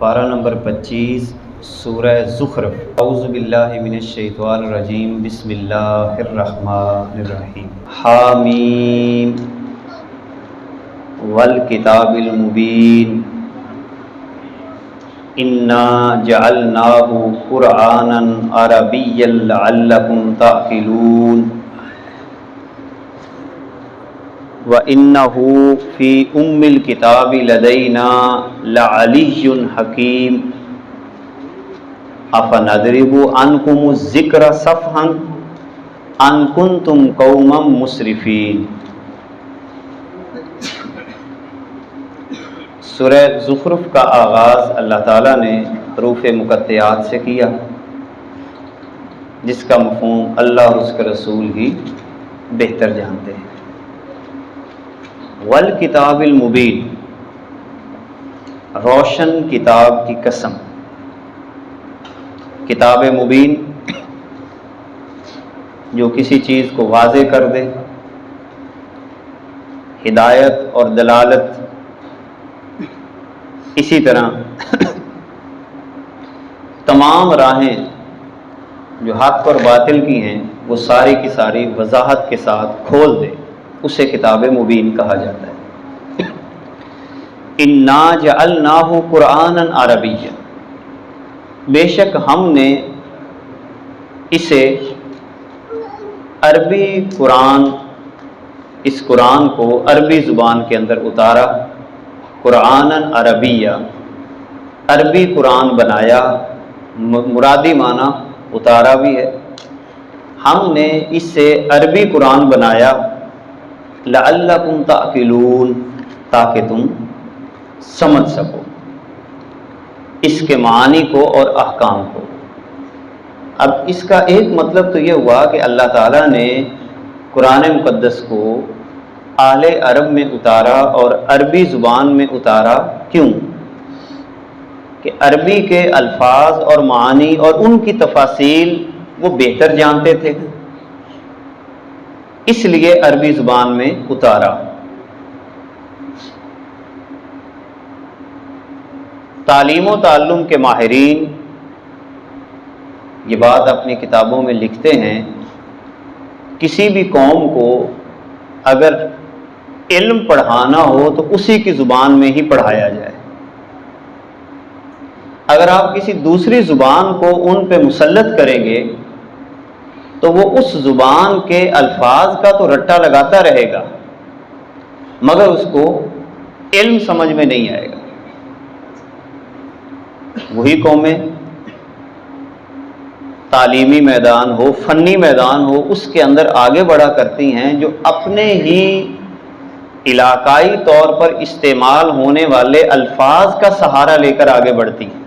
پارہ نمبر 25 سورہ زخرف۔ اعوذ باللہ من الشیطان الرجیم، بسم اللہ الرحمن الرحیم۔ حامیم والکتاب المبین انا جعلناہ قرآنا عربیا لعلکم تعقلون وَإِنَّهُ فِي أُمِّ الْكِتَابِ لَدَيْنَا لَعَلِيٌّ حَكِيمٌ أَفَنَضْرِبُ عَنْكُمُ الذِّكْرَ صَفْحًا أَن كُنتُمْ قَوْمًا مُسْرِفِينَ۔ سورہ زخرف کا آغاز اللہ تعالیٰ نے حروف مقطعات سے کیا، جس کا مفہوم اللہ اور اس کے رسول ہی بہتر جانتے ہیں۔ والکتاب المبین، روشن کتاب کی قسم۔ کتاب مبین جو کسی چیز کو واضح کر دے، ہدایت اور دلالت۔ اسی طرح تمام راہیں جو حق اور باطل کی ہیں وہ ساری کی ساری وضاحت کے ساتھ کھول دے، اسے کتاب مبین کہا جاتا ہے۔ انا جعلناہ قرآنا عربیا، بے شک ہم نے اسے عربی قرآن، اس قرآن کو عربی زبان کے اندر اتارا۔ قرآنا عربیا، عربی قرآن بنایا، مرادی معنی اتارا بھی ہے۔ ہم نے اس سے عربی قرآن بنایا لعلکم تعقلون، تاکہ تم سمجھ سکو اس کے معانی کو اور احکام کو۔ اب اس کا ایک مطلب تو یہ ہوا کہ اللہ تعالیٰ نے قرآن مقدس کو اہل عرب میں اتارا اور عربی زبان میں اتارا۔ کیوں؟ کہ عربی کے الفاظ اور معانی اور ان کی تفاصیل وہ بہتر جانتے تھے، اس لیے عربی زبان میں اتارا۔ تعلیم و تعلم کے ماہرین یہ بات اپنی کتابوں میں لکھتے ہیں، کسی بھی قوم کو اگر علم پڑھانا ہو تو اسی کی زبان میں ہی پڑھایا جائے۔ اگر آپ کسی دوسری زبان کو ان پہ مسلط کریں گے تو وہ اس زبان کے الفاظ کا تو رٹا لگاتا رہے گا، مگر اس کو علم سمجھ میں نہیں آئے گا۔ وہی قومیں تعلیمی میدان ہو، فنی میدان ہو، اس کے اندر آگے بڑھا کرتی ہیں جو اپنے ہی علاقائی طور پر استعمال ہونے والے الفاظ کا سہارا لے کر آگے بڑھتی ہیں۔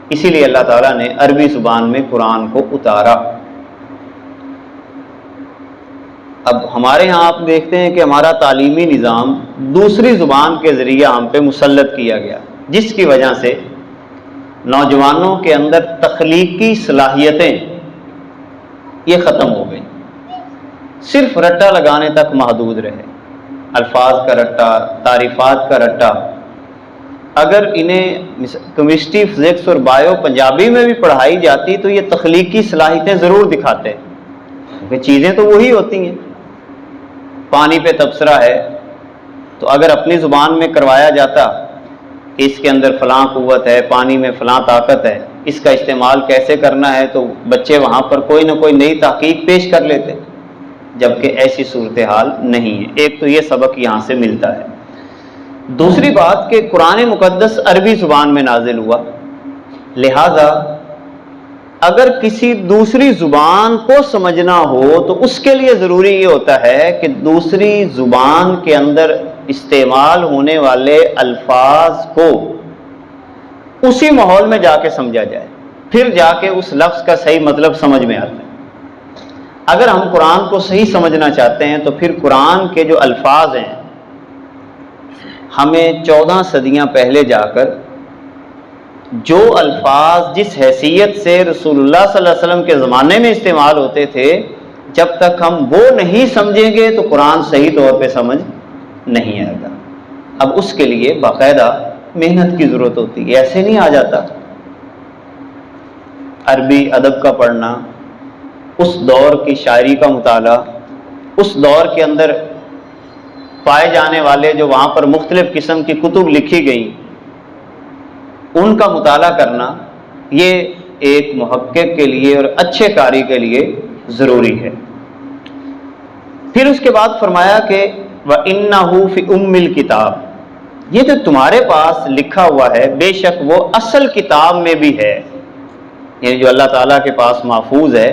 اسی لیے اللہ تعالیٰ نے عربی زبان میں قرآن کو اتارا۔ اب ہمارے ہاں آپ دیکھتے ہیں کہ ہمارا تعلیمی نظام دوسری زبان کے ذریعے ہم پہ مسلط کیا گیا، جس کی وجہ سے نوجوانوں کے اندر تخلیقی صلاحیتیں یہ ختم ہو گئیں، صرف رٹا لگانے تک محدود رہے۔ الفاظ کا رٹا، تعریفات کا رٹا۔ اگر انہیں کیمسٹری، فزکس اور بایو پنجابی میں بھی پڑھائی جاتی تو یہ تخلیقی صلاحیتیں ضرور دکھاتے، کیونکہ چیزیں تو وہی ہوتی ہیں۔ پانی پہ تبصرہ ہے تو اگر اپنی زبان میں کروایا جاتا کہ اس کے اندر فلاں قوت ہے، پانی میں فلاں طاقت ہے، اس کا استعمال کیسے کرنا ہے، تو بچے وہاں پر کوئی نہ کوئی نئی تحقیق پیش کر لیتے، جبکہ ایسی صورتحال نہیں ہے۔ ایک تو یہ سبق یہاں سے ملتا ہے۔ دوسری بات کہ قرآن مقدس عربی زبان میں نازل ہوا، لہذا اگر کسی دوسری زبان کو سمجھنا ہو تو اس کے لیے ضروری یہ ہوتا ہے کہ دوسری زبان کے اندر استعمال ہونے والے الفاظ کو اسی ماحول میں جا کے سمجھا جائے، پھر جا کے اس لفظ کا صحیح مطلب سمجھ میں آتا ہے۔ اگر ہم قرآن کو صحیح سمجھنا چاہتے ہیں تو پھر قرآن کے جو الفاظ ہیں ہمیں 14 صدیاں پہلے جا کر جو الفاظ جس حیثیت سے رسول اللہ صلی اللہ علیہ وسلم کے زمانے میں استعمال ہوتے تھے، جب تک ہم وہ نہیں سمجھیں گے تو قرآن صحیح طور پہ سمجھ نہیں آئے گا۔ اب اس کے لیے باقاعدہ محنت کی ضرورت ہوتی ہے، ایسے نہیں آ جاتا۔ عربی ادب کا پڑھنا، اس دور کی شاعری کا مطالعہ، اس دور کے اندر پائے جانے والے جو وہاں پر مختلف قسم کی کتب لکھی گئیں ان کا مطالعہ کرنا، یہ ایک محقق کے لیے اور اچھے قاری کے لیے ضروری ہے۔ پھر اس کے بعد فرمایا کہ وَإِنَّهُ فِي أُمِّ الْكِتَابِ، یہ جو تمہارے پاس لکھا ہوا ہے بے شک وہ اصل کتاب میں بھی ہے، یعنی جو اللہ تعالیٰ کے پاس محفوظ ہے،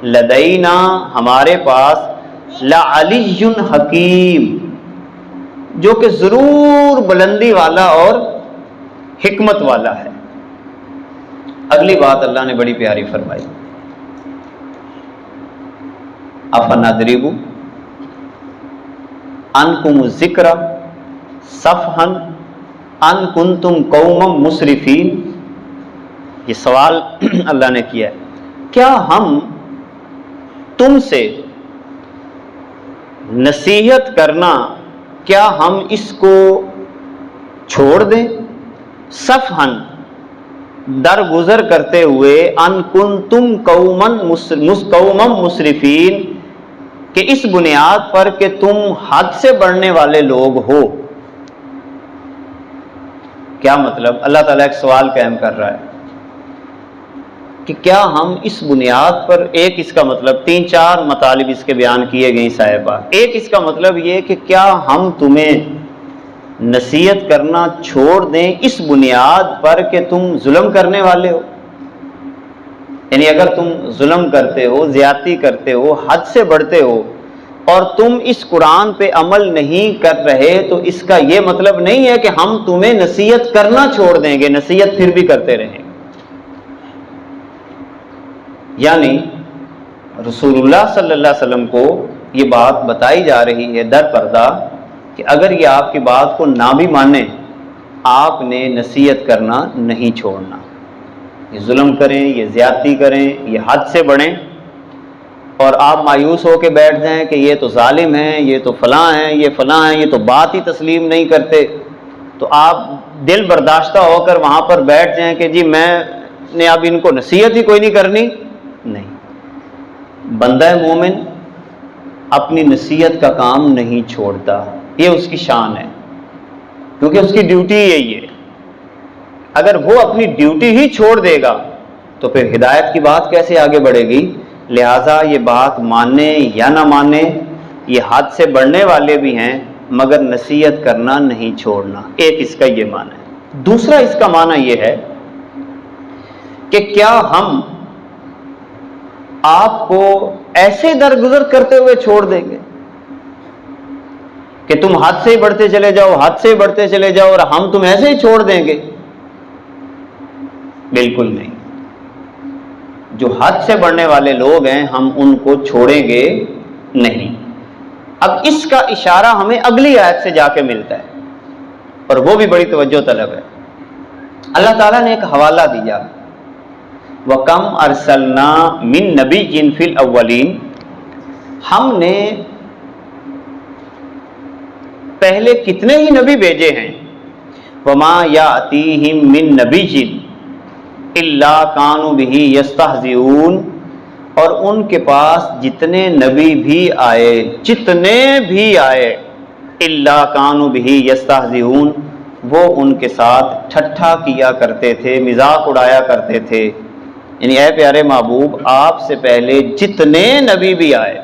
لدینا ہمارے پاس لعلی حکیم، جو کہ ضرور بلندی والا اور حکمت والا ہے۔ اگلی بات اللہ نے بڑی پیاری فرمائی، افنضرب عنکم الذکر صفحا ان کنتم قوما مسرفین۔ یہ سوال اللہ نے کیا ہے، کیا ہم تم سے نصیحت کرنا، کیا ہم اس کو چھوڑ دیں؟ صفحا درگزر کرتے ہوئے، ان کنتم قوما مسرفین، کہ اس بنیاد پر کہ تم حد سے بڑھنے والے لوگ ہو۔ کیا مطلب؟ اللہ تعالیٰ ایک سوال قائم کر رہا ہے کہ کیا ہم اس بنیاد پر، ایک اس کا مطلب، تین چار مطالب اس کے بیان کیے گئے صاحبہ۔ ایک اس کا مطلب یہ کہ کیا ہم تمہیں نصیحت کرنا چھوڑ دیں اس بنیاد پر کہ تم ظلم کرنے والے ہو؟ یعنی اگر تم ظلم کرتے ہو، زیادتی کرتے ہو، حد سے بڑھتے ہو اور تم اس قرآن پہ عمل نہیں کر رہے، تو اس کا یہ مطلب نہیں ہے کہ ہم تمہیں نصیحت کرنا چھوڑ دیں گے، نصیحت پھر بھی کرتے رہیں گے۔ یعنی رسول اللہ صلی اللہ علیہ وسلم کو یہ بات بتائی جا رہی ہے در پردہ کہ اگر یہ آپ کی بات کو نہ بھی مانیں، آپ نے نصیحت کرنا نہیں چھوڑنا۔ یہ ظلم کریں، یہ زیادتی کریں، یہ حد سے بڑھیں، اور آپ مایوس ہو کے بیٹھ جائیں کہ یہ تو ظالم ہیں، یہ تو فلاں ہیں، یہ فلاں ہیں، یہ تو بات ہی تسلیم نہیں کرتے، تو آپ دل برداشتہ ہو کر وہاں پر بیٹھ جائیں کہ جی میں نے اب ان کو نصیحت ہی کوئی نہیں کرنی۔ نہیں، بندہ مومن اپنی نصیحت کا کام نہیں چھوڑتا، یہ اس کی شان ہے، کیونکہ اس کی ڈیوٹی یہی ہے۔ اگر وہ اپنی ڈیوٹی ہی چھوڑ دے گا تو پھر ہدایت کی بات کیسے آگے بڑھے گی؟ لہٰذا یہ بات مانے یا نہ مانے، یہ حد سے بڑھنے والے بھی ہیں، مگر نصیحت کرنا نہیں چھوڑنا۔ ایک اس کا یہ معنی ہے۔ دوسرا اس کا معنی یہ ہے کہ کیا ہم آپ کو ایسے درگزر کرتے ہوئے چھوڑ دیں گے کہ تم حد سے ہی بڑھتے چلے جاؤ، حد سے ہی بڑھتے چلے جاؤ، اور ہم تم ایسے ہی چھوڑ دیں گے؟ بالکل نہیں۔ جو حد سے بڑھنے والے لوگ ہیں ہم ان کو چھوڑیں گے نہیں۔ اب اس کا اشارہ ہمیں اگلی آیت سے جا کے ملتا ہے، اور وہ بھی بڑی توجہ طلب ہے۔ اللہ تعالیٰ نے ایک حوالہ دیا، وَكَمْ أَرْسَلْنَا مِن نَبِيٍّ فِي الْأَوَّلِينَ، ہم نے پہلے کتنے ہی نبی بھیجے ہیں، وَمَا يَأْتِيهِم مِّن نَبِيٍّ إِلَّا كَانُوا بِهِ يَسْتَهْزِئُونَ، اور ان کے پاس جتنے نبی بھی آئے، جتنے بھی آئے، إِلَّا كَانُوا بِهِ يَسْتَهْزِئُونَ، وہ ان کے ساتھ ٹھٹھا کیا کرتے تھے، مذاق اڑایا کرتے تھے۔ یعنی اے پیارے محبوب، آپ سے پہلے جتنے نبی بھی آئے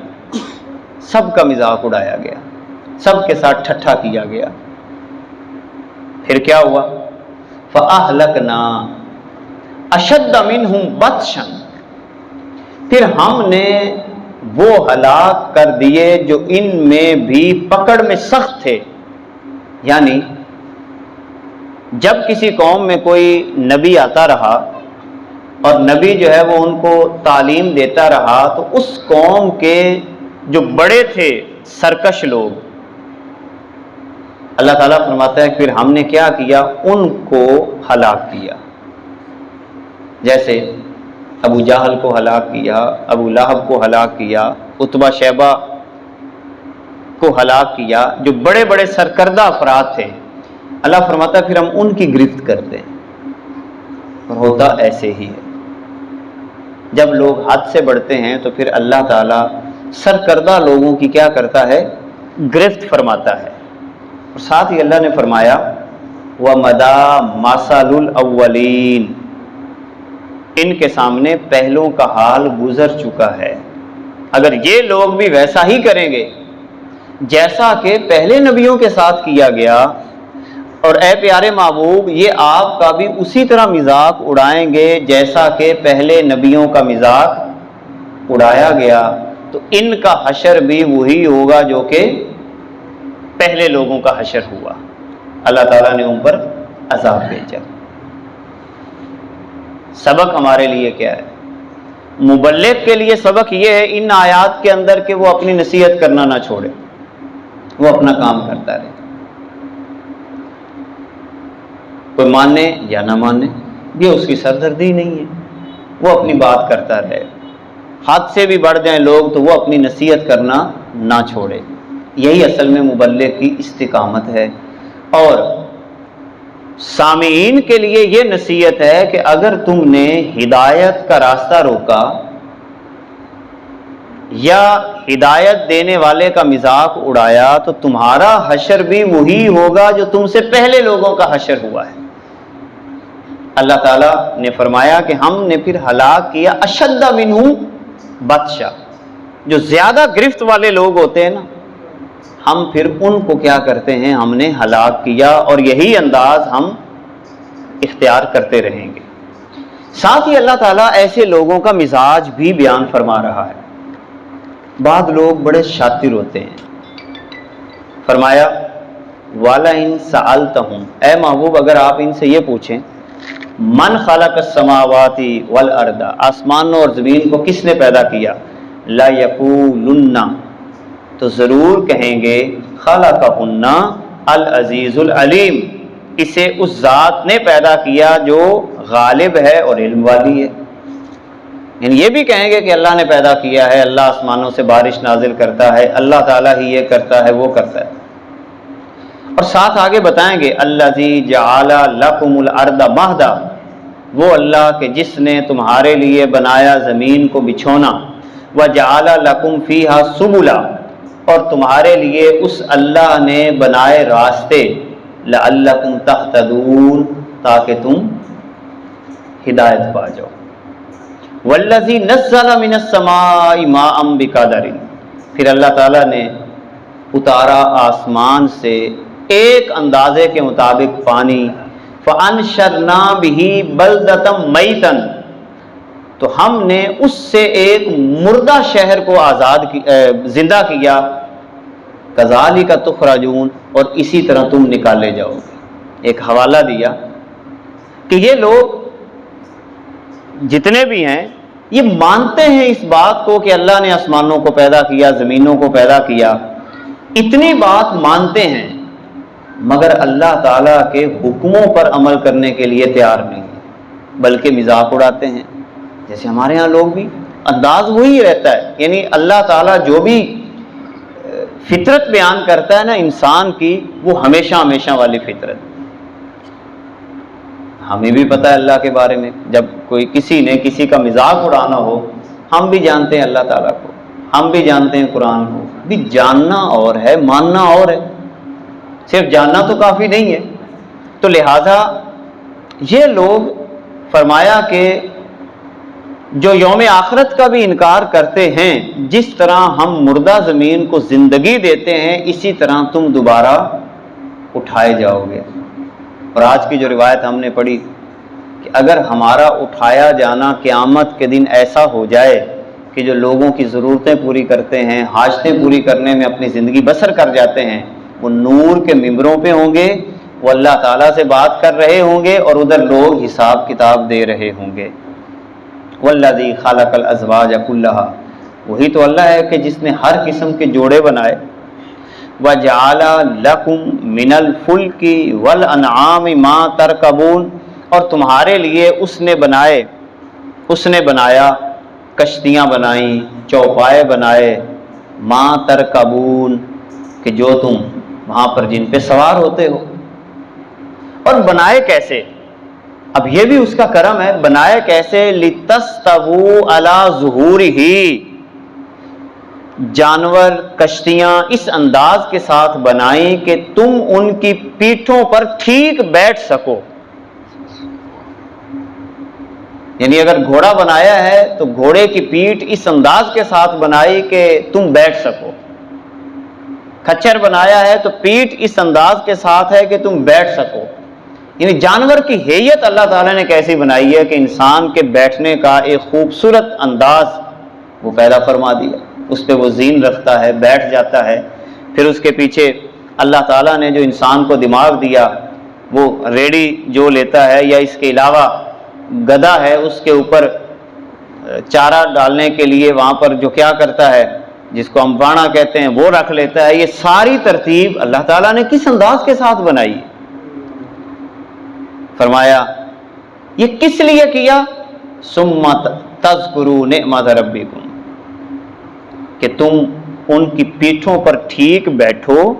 سب کا مذاق اڑایا گیا، سب کے ساتھ ٹھٹھا کیا گیا۔ پھر کیا ہوا؟ فَأَهْلَكْنَا أَشَدَّ مِنْهُمْ بَطْشًا، پھر ہم نے وہ ہلاک کر دیے جو ان میں بھی پکڑ میں سخت تھے۔ یعنی جب کسی قوم میں کوئی نبی آتا رہا اور نبی جو ہے وہ ان کو تعلیم دیتا رہا، تو اس قوم کے جو بڑے تھے سرکش لوگ، اللہ تعالیٰ فرماتا ہے پھر ہم نے کیا کیا؟ ان کو ہلاک کیا۔ جیسے ابو جہل کو ہلاک کیا، ابو لہب کو ہلاک کیا، عتبہ شیبہ کو ہلاک کیا، جو بڑے بڑے سرکردہ افراد تھے۔ اللہ فرماتا ہے پھر ہم ان کی گرفت کرتے ہیں، اور ہوتا ایسے ہی ہے۔ جب لوگ حد سے بڑھتے ہیں تو پھر اللہ تعالیٰ سرکردہ لوگوں کی کیا کرتا ہے؟ گرفت فرماتا ہے۔ اور ساتھ ہی اللہ نے فرمایا وَمَدَا مَثَلُ الْأَوَّلِينَ، ان کے سامنے پہلوں کا حال گزر چکا ہے۔ اگر یہ لوگ بھی ویسا ہی کریں گے جیسا کہ پہلے نبیوں کے ساتھ کیا گیا، اور اے پیارے محبوب یہ آپ کا بھی اسی طرح مذاق اڑائیں گے جیسا کہ پہلے نبیوں کا مذاق اڑایا گیا، تو ان کا حشر بھی وہی ہوگا جو کہ پہلے لوگوں کا حشر ہوا۔ اللہ تعالیٰ نے ان پر عذاب بھیجا۔ سبق ہمارے لیے کیا ہے؟ مبلغ کے لیے سبق یہ ہے ان آیات کے اندر کہ وہ اپنی نصیحت کرنا نہ چھوڑے، وہ اپنا کام کرتا رہے، کوئی ماننے یا نہ ماننے یہ اس کی سردردی نہیں ہے، وہ اپنی بات کرتا رہے۔ حد سے بھی بڑھ جائیں لوگ تو وہ اپنی نصیحت کرنا نہ چھوڑے۔ یہی اصل میں مبلغ کی استقامت ہے۔ اور سامعین کے لیے یہ نصیحت ہے کہ اگر تم نے ہدایت کا راستہ روکا یا ہدایت دینے والے کا مذاق اڑایا تو تمہارا حشر بھی وہی ہوگا جو تم سے پہلے لوگوں کا حشر ہوا ہے۔ اللہ تعالیٰ نے فرمایا کہ ہم نے پھر ہلاک کیا اشد منہ بطشا، جو زیادہ گرفت والے لوگ ہوتے ہیں نا، ہم پھر ان کو کیا کرتے ہیں؟ ہم نے ہلاک کیا، اور یہی انداز ہم اختیار کرتے رہیں گے۔ ساتھ ہی اللہ تعالیٰ ایسے لوگوں کا مزاج بھی بیان فرما رہا ہے۔ بعض لوگ بڑے شاطر ہوتے ہیں، فرمایا وَلَئِن سَأَلْتَهُمْ، اے محبوب اگر آپ ان سے یہ پوچھیں من خلق السماوات والارض، آسمانوں اور زمین کو کس نے پیدا کیا، لَيَقُولُنَّ، تو ضرور کہیں گے خلقہن العزیز العلیم، اسے اس ذات نے پیدا کیا جو غالب ہے اور علم والی ہے۔ یعنی یہ بھی کہیں گے کہ اللہ نے پیدا کیا ہے، اللہ آسمانوں سے بارش نازل کرتا ہے، اللہ تعالیٰ ہی یہ کرتا ہے وہ کرتا ہے۔ اور ساتھ آگے بتائیں گے الذی جعل لکم الارض مہدا، وہ اللہ کہ جس نے تمہارے لیے بنایا زمین کو بچھونا، وجعل لکم فیہا سبلا، اور تمہارے لیے اس اللہ نے بنائے راستے، لعلکم تہتدون، تاکہ تم ہدایت پا جاؤ۔ والذی نزل من السماء ماء بقدر، پھر اللہ تعالیٰ نے اتارا آسمان سے ایک اندازے کے مطابق پانی، فانشرنا بہ بلدۃ میتا، تو ہم نے اس سے ایک مردہ شہر کو زندہ کیا، کذالک تخرجون، اور اسی طرح تم نکالے جاؤ گے۔ ایک حوالہ دیا کہ یہ لوگ جتنے بھی ہیں یہ مانتے ہیں اس بات کو کہ اللہ نے آسمانوں کو پیدا کیا، زمینوں کو پیدا کیا، اتنی بات مانتے ہیں، مگر اللہ تعالیٰ کے حکموں پر عمل کرنے کے لیے تیار نہیں ہے، بلکہ مذاق اڑاتے ہیں۔ جیسے ہمارے ہاں لوگ بھی انداز وہی رہتا ہے، یعنی اللہ تعالیٰ جو بھی فطرت بیان کرتا ہے نا انسان کی، وہ ہمیشہ ہمیشہ والی فطرت۔ ہمیں بھی پتہ ہے اللہ کے بارے میں، جب کوئی کسی نے کسی کا مذاق اڑانا ہو، ہم بھی جانتے ہیں اللہ تعالیٰ کو، ہم بھی جانتے ہیں قرآن کو، بھی جاننا اور ہے، ماننا اور ہے، صرف جاننا تو کافی نہیں ہے۔ تو لہذا یہ لوگ فرمایا کہ جو یوم آخرت کا بھی انکار کرتے ہیں، جس طرح ہم مردہ زمین کو زندگی دیتے ہیں اسی طرح تم دوبارہ اٹھائے جاؤ گے۔ اور آج کی جو روایت ہم نے پڑھی کہ اگر ہمارا اٹھایا جانا قیامت کے دن ایسا ہو جائے کہ جو لوگوں کی ضرورتیں پوری کرتے ہیں، حاجتیں پوری کرنے میں اپنی زندگی بسر کر جاتے ہیں، وہ نور کے ممبروں پہ ہوں گے، وہ اللہ تعالیٰ سے بات کر رہے ہوں گے، اور ادھر لوگ حساب کتاب دے رہے ہوں گے۔ والذی خلق الازواج کلھا، وہی تو اللہ ہے کہ جس نے ہر قسم کے جوڑے بنائے۔ وجعل لکم من الفلک والانعام ما ترکبون، اور تمہارے لیے اس نے بنایا کشتیاں بنائیں، چوپائے بنائے، ما ترکبون، کہ جو تم وہاں پر جن پہ سوار ہوتے ہو۔ اور بنائے کیسے؟ اب یہ بھی اس کا کرم ہے، بنائے کیسے؟ لِتَسْتَوُوا عَلَى ظُهُورِهِ، جانور کشتیاں اس انداز کے ساتھ بنائیں کہ تم ان کی پیٹھوں پر ٹھیک بیٹھ سکو۔ یعنی اگر گھوڑا بنایا ہے تو گھوڑے کی پیٹھ اس انداز کے ساتھ بنائی کہ تم بیٹھ سکو، کھچر بنایا ہے تو پیٹھ اس انداز کے ساتھ ہے کہ تم بیٹھ سکو۔ یعنی جانور کی ہیئت اللہ تعالیٰ نے کیسی بنائی ہے کہ انسان کے بیٹھنے کا ایک خوبصورت انداز وہ پیدا فرما دیا، اس پہ وہ زین رکھتا ہے، بیٹھ جاتا ہے۔ پھر اس کے پیچھے اللہ تعالیٰ نے جو انسان کو دماغ دیا، وہ ریڑھی جو لیتا ہے یا اس کے علاوہ گدھا ہے، اس کے اوپر چارہ ڈالنے کے لیے وہاں پر جو کیا کرتا ہے، جس کو ہم بانا کہتے ہیں، وہ رکھ لیتا ہے۔ یہ ساری ترتیب اللہ تعالیٰ نے کس انداز کے ساتھ بنائی ہے؟ فرمایا یہ کس لیے کیا؟ ثم تذکروا نعمت ربکم، کہ تم ان کی پیٹھوں پر ٹھیک بیٹھو،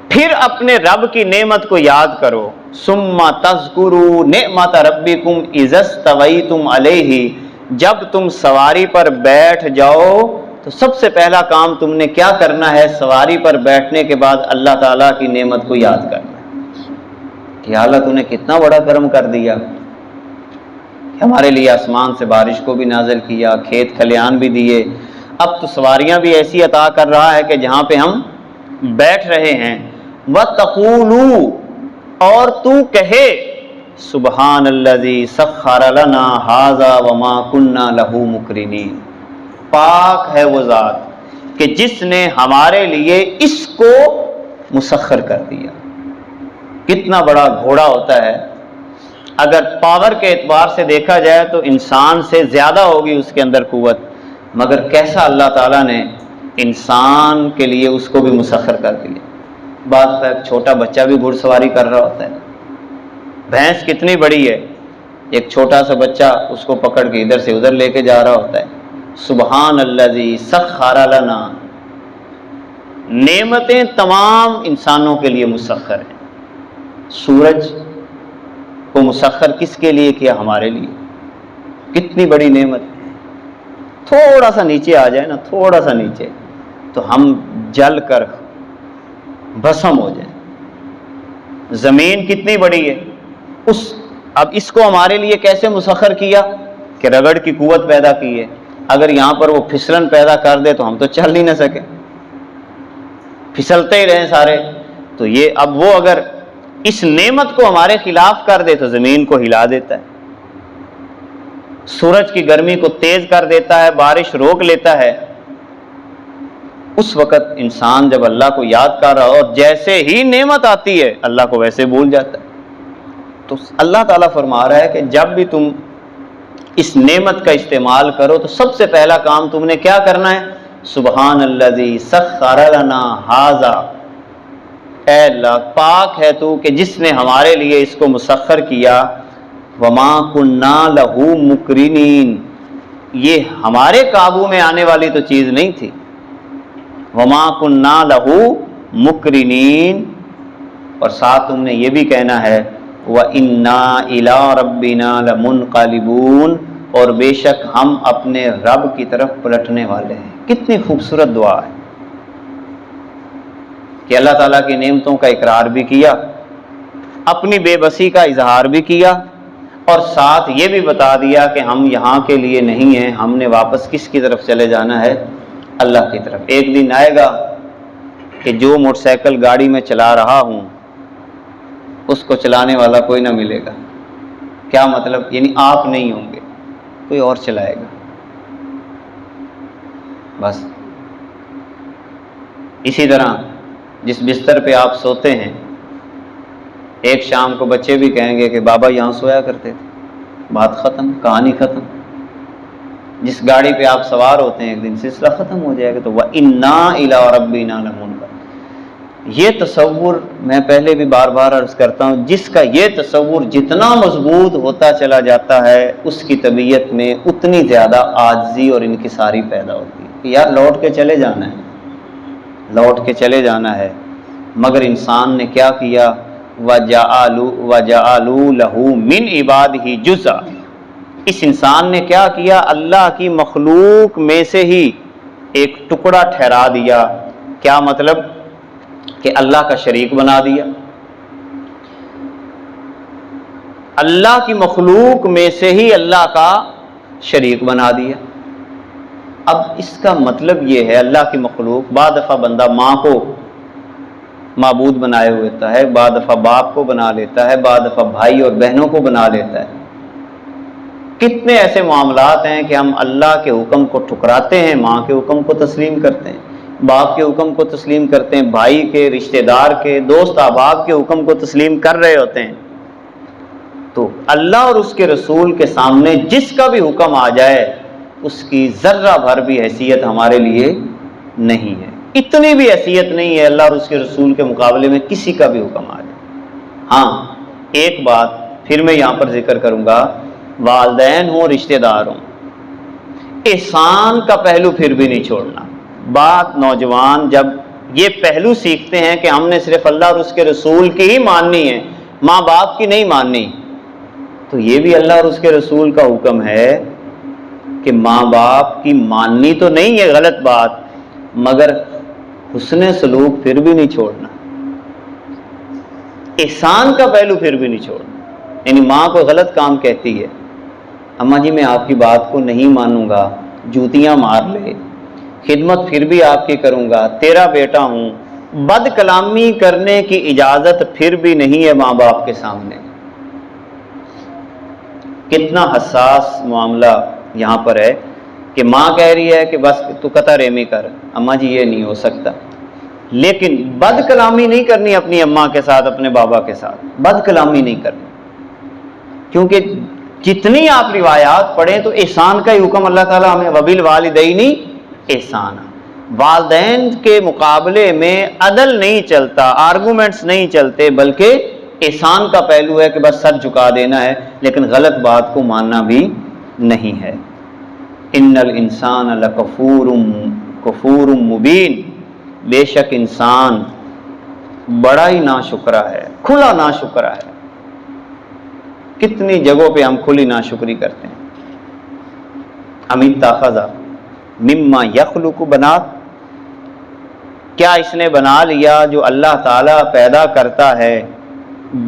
پھر اپنے رب کی نعمت کو یاد کرو۔ ثم تذکروا نعمت ربکم اذا استویتم علیہ، جب تم سواری پر بیٹھ جاؤ تو سب سے پہلا کام تم نے کیا کرنا ہے؟ سواری پر بیٹھنے کے بعد اللہ تعالیٰ کی نعمت کو یاد کرنا کہ یا اللہ تو نے کتنا بڑا کرم کر دیا کہ ہمارے لیے آسمان سے بارش کو بھی نازل کیا، کھیت کھلیان بھی دیے، اب تو سواریاں بھی ایسی عطا کر رہا ہے کہ جہاں پہ ہم بیٹھ رہے ہیں۔ وَتَقُولُوا، اور تو کہے سبحان الذی سخر لنا ھذا وما كنا له مقرنین، پاک ہے وہ ذات کہ جس نے ہمارے لیے اس کو مسخر کر دیا۔ کتنا بڑا گھوڑا ہوتا ہے، اگر پاور کے اعتبار سے دیکھا جائے تو انسان سے زیادہ ہوگی اس کے اندر قوت، مگر کیسا اللہ تعالیٰ نے انسان کے لیے اس کو بھی مسخر کر دیا۔ بعض ایک چھوٹا بچہ بھی گھڑ سواری کر رہا ہوتا ہے، بھینس کتنی بڑی ہے، ایک چھوٹا سا بچہ اس کو پکڑ کے ادھر سے ادھر لے کے جا رہا ہوتا ہے۔ سبحان الذی سخر لنا، نعمتیں تمام انسانوں کے لیے مسخر ہیں۔ سورج کو مسخر کس کے لیے کیا؟ ہمارے لیے۔ کتنی بڑی نعمت، تھوڑا سا نیچے آ جائے نا، تھوڑا سا نیچے تو ہم جل کر بھسم ہو جائیں۔ زمین کتنی بڑی ہے، اب اس کو ہمارے لیے کیسے مسخر کیا کہ رگڑ کی قوت پیدا کی ہے۔ اگر یہاں پر وہ پھسلن پیدا کر دے تو ہم تو چل ہی نہ سکے، پھسلتے ہی رہیں سارے۔ تو یہ اب وہ اگر اس نعمت کو ہمارے خلاف کر دے تو زمین کو ہلا دیتا ہے، سورج کی گرمی کو تیز کر دیتا ہے، بارش روک لیتا ہے۔ اس وقت انسان جب اللہ کو یاد کر رہا ہو اور جیسے ہی نعمت آتی ہے اللہ کو ویسے بھول جاتا ہے۔ تو اللہ تعالیٰ فرما رہا ہے کہ جب بھی تم اس نعمت کا استعمال کرو تو سب سے پہلا کام تم نے کیا کرنا ہے؟ سبحان الذی سخر لنا ھذا، اے اللہ پاک ہے تو کہ جس نے ہمارے لیے اس کو مسخر کیا۔ وما کنا لہ مقرنین، یہ ہمارے قابو میں آنے والی تو چیز نہیں تھی۔ وما کنا لہ مقرنین، اور ساتھ تم نے یہ بھی کہنا ہے وَإِنَّا إِلَىٰ رَبِّنَا لَمُنْقَلِبُونَ، اور بے شک ہم اپنے رب کی طرف پلٹنے والے ہیں۔ کتنی خوبصورت دعا ہے کہ اللہ تعالیٰ کی نعمتوں کا اقرار بھی کیا، اپنی بے بسی کا اظہار بھی کیا، اور ساتھ یہ بھی بتا دیا کہ ہم یہاں کے لیے نہیں ہیں، ہم نے واپس کس کی طرف چلے جانا ہے؟ اللہ کی طرف۔ ایک دن آئے گا کہ جو موٹر سائیکل گاڑی میں چلا رہا ہوں اس کو چلانے والا کوئی نہ ملے گا۔ کیا مطلب؟ یعنی آپ نہیں ہوں گے، کوئی اور چلائے گا۔ بس اسی طرح جس بستر پہ آپ سوتے ہیں، ایک شام کو بچے بھی کہیں گے کہ بابا یہاں سویا کرتے تھے، بات ختم، کہانی ختم۔ جس گاڑی پہ آپ سوار ہوتے ہیں ایک دن سلسلہ ختم ہو جائے گا۔ تو وَإِنَّا إِلَىٰ رَبِّنَا لَمُنْقَلِبُونَ، یہ تصور میں پہلے بھی بار بار عرض کرتا ہوں، جس کا یہ تصور جتنا مضبوط ہوتا چلا جاتا ہے اس کی طبیعت میں اتنی زیادہ عاجزی اور انکساری پیدا ہوتی ہے کہ یار لوٹ کے چلے جانا ہے، لوٹ کے چلے جانا ہے۔ مگر انسان نے کیا کیا؟ وَجَعَلُوا لَهُ مِنْ عِبَادِهِ جُزْءًا، اس انسان نے کیا کیا؟ اللہ کی مخلوق میں سے ہی ایک ٹکڑا ٹھہرا دیا۔ کیا مطلب؟ کہ اللہ کا شریک بنا دیا۔ اللہ کی مخلوق میں سے ہی اللہ کا شریک بنا دیا۔ اب اس کا مطلب یہ ہے، اللہ کی مخلوق، بعض دفعہ بندہ ماں کو معبود بنائے ہوئے ہوتا ہے، بعض دفعہ باپ کو بنا لیتا ہے، بعض دفعہ بھائی اور بہنوں کو بنا لیتا ہے۔ کتنے ایسے معاملات ہیں کہ ہم اللہ کے حکم کو ٹھکراتے ہیں، ماں کے حکم کو تسلیم کرتے ہیں، باپ کے حکم کو تسلیم کرتے ہیں، بھائی کے، رشتہ دار کے، دوست احباب کے حکم کو تسلیم کر رہے ہوتے ہیں۔ تو اللہ اور اس کے رسول کے سامنے جس کا بھی حکم آ جائے اس کی ذرہ بھر بھی حیثیت ہمارے لیے نہیں ہے، اتنی بھی حیثیت نہیں ہے اللہ اور اس کے رسول کے مقابلے میں کسی کا بھی حکم آ جائے۔ ہاں ایک بات پھر میں یہاں پر ذکر کروں گا، والدین ہوں، رشتہ دار ہوں، احسان کا پہلو پھر بھی نہیں چھوڑنا۔ بات نوجوان جب یہ پہلو سیکھتے ہیں کہ ہم نے صرف اللہ اور اس کے رسول کی ہی ماننی ہے، ماں باپ کی نہیں ماننی، تو یہ بھی اللہ اور اس کے رسول کا حکم ہے کہ ماں باپ کی ماننی تو نہیں ہے غلط بات، مگر حسن سلوک پھر بھی نہیں چھوڑنا، احسان کا پہلو پھر بھی نہیں چھوڑنا۔ یعنی ماں کو غلط کام کہتی ہے، اماں جی میں آپ کی بات کو نہیں مانوں گا، جوتیاں مار لے، خدمت پھر بھی آپ کی کروں گا، تیرا بیٹا ہوں، بد کلامی کرنے کی اجازت پھر بھی نہیں ہے ماں باپ کے سامنے۔ کتنا حساس معاملہ یہاں پر ہے کہ ماں کہہ رہی ہے کہ بس تو قطع رحمی کر، اماں جی یہ نہیں ہو سکتا، لیکن بد کلامی نہیں کرنی اپنی اماں کے ساتھ، اپنے بابا کے ساتھ بد کلامی نہیں کرنی، کیونکہ جتنی آپ روایات پڑھیں تو احسان کا ہی حکم اللہ تعالیٰ ہمیں وبالوالدین احسانا، والدین کے مقابلے میں عدل نہیں چلتا، آرگومنٹس نہیں چلتے، بلکہ احسان کا پہلو ہے کہ بس سر جھکا دینا ہے، لیکن غلط بات کو ماننا بھی نہیں ہے۔ ان الانسان لکفور مبین، بے شک انسان بڑا ہی ناشکرا ہے، کھلا ناشکرا ہے۔ کتنی جگہوں پہ ہم کھلی ناشکری کرتے ہیں۔ ام اتخذ مما یخلق بنات، کیا اس نے بنا لیا جو اللہ تعالیٰ پیدا کرتا ہے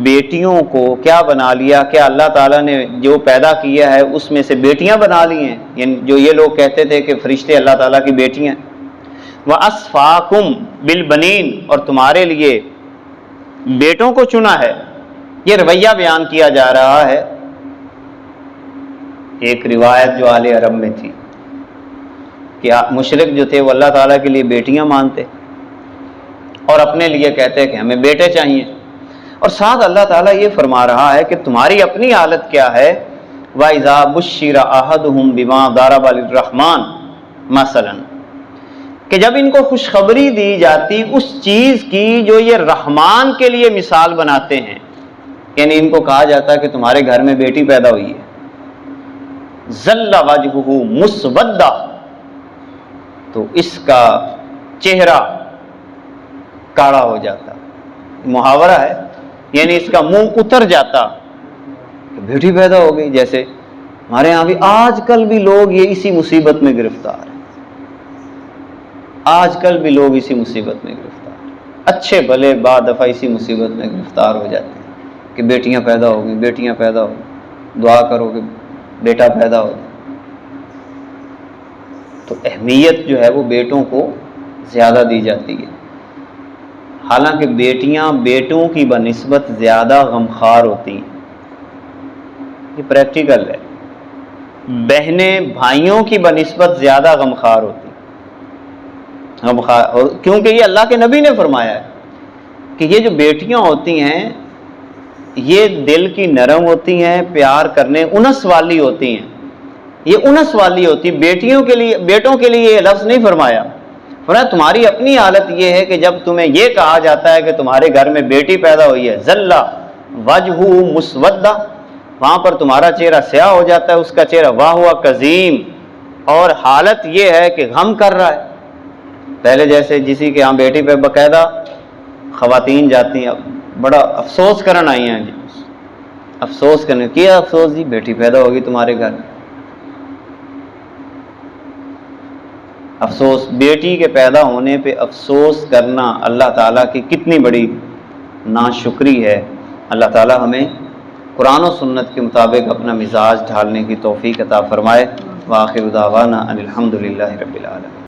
بیٹیوں کو، کیا بنا لیا؟ کیا اللہ تعالیٰ نے جو پیدا کیا ہے اس میں سے بیٹیاں بنا لی ہیں؟ یعنی جو یہ لوگ کہتے تھے کہ فرشتے اللہ تعالیٰ کی بیٹیاں ہیں۔ وَأَصْفَاكُمْ بِالْبَنِينَ، اور تمہارے لیے بیٹوں کو چنا ہے۔ یہ رویہ بیان کیا جا رہا ہے، ایک روایت جو اہل عرب میں تھی کہ مشرک جو تھے وہ اللہ تعالیٰ کے لیے بیٹیاں مانتے اور اپنے لیے کہتے کہ ہمیں بیٹے چاہیے، اور ساتھ اللہ تعالیٰ یہ فرما رہا ہے کہ تمہاری اپنی حالت کیا ہے۔ وَإِذَا بُشِّرَ أَحَدُهُمْ بِمَا ضَرَبَ لِلرَّحْمَنِ مثلاً، کہ جب ان کو خوشخبری دی جاتی اس چیز کی جو یہ رحمان کے لیے مثال بناتے ہیں، یعنی ان کو کہا جاتا ہے کہ تمہارے گھر میں بیٹی پیدا ہوئی ہے، ظل وجہہ مسودہ، تو اس کا چہرہ کاڑا ہو جاتا، محاورہ ہے، یعنی اس کا منہ اتر جاتا کہ بیٹی پیدا ہو گئی۔ جیسے ہمارے ہاں بھی آج کل بھی لوگ یہ اسی مصیبت میں گرفتار ہیں، آج کل بھی لوگ اسی مصیبت میں گرفتار ہیں، اچھے بھلے بعض دفعہ اسی مصیبت میں گرفتار ہو جاتے ہیں کہ بیٹیاں پیدا ہو گئی، بیٹیاں پیدا ہو گئی، دعا کرو کہ بیٹا پیدا ہو۔ تو اہمیت جو ہے وہ بیٹوں کو زیادہ دی جاتی ہے، حالانکہ بیٹیاں بیٹوں کی بنسبت زیادہ غمخوار ہوتی ہیں، یہ پریکٹیکل ہے۔ بہنیں بھائیوں کی بنسبت زیادہ غمخوار ہوتی ہیں، کیونکہ یہ اللہ کے نبی نے فرمایا ہے کہ یہ جو بیٹیاں ہوتی ہیں یہ دل کی نرم ہوتی ہیں، پیار کرنے انس والی ہوتی ہیں، یہ انس والی ہوتی، بیٹیوں کے لیے، بیٹوں کے لیے یہ لفظ نہیں فرمایا۔ فرمایا تمہاری اپنی حالت یہ ہے کہ جب تمہیں یہ کہا جاتا ہے کہ تمہارے گھر میں بیٹی پیدا ہوئی ہے، ظل وجہ مسودہ، وہاں پر تمہارا چہرہ سیاہ ہو جاتا ہے، اس کا چہرہ واہ کظیم، اور حالت یہ ہے کہ غم کر رہا ہے۔ پہلے جیسے جسی کے ہاں بیٹی پہ باقاعدہ خواتین جاتی ہیں، بڑا افسوس کرن آئی ہیں جی، افسوس کرنے کیا افسوس جی، بیٹی پیدا ہوگی تمہارے گھر، افسوس بیٹی کے پیدا ہونے پہ افسوس کرنا اللہ تعالیٰ کی کتنی بڑی ناشکری ہے۔ اللہ تعالیٰ ہمیں قرآن و سنت کے مطابق اپنا مزاج ڈھالنے کی توفیق عطا فرمائے۔ وآخر دعوانا ان الحمد للہ رب العالمین۔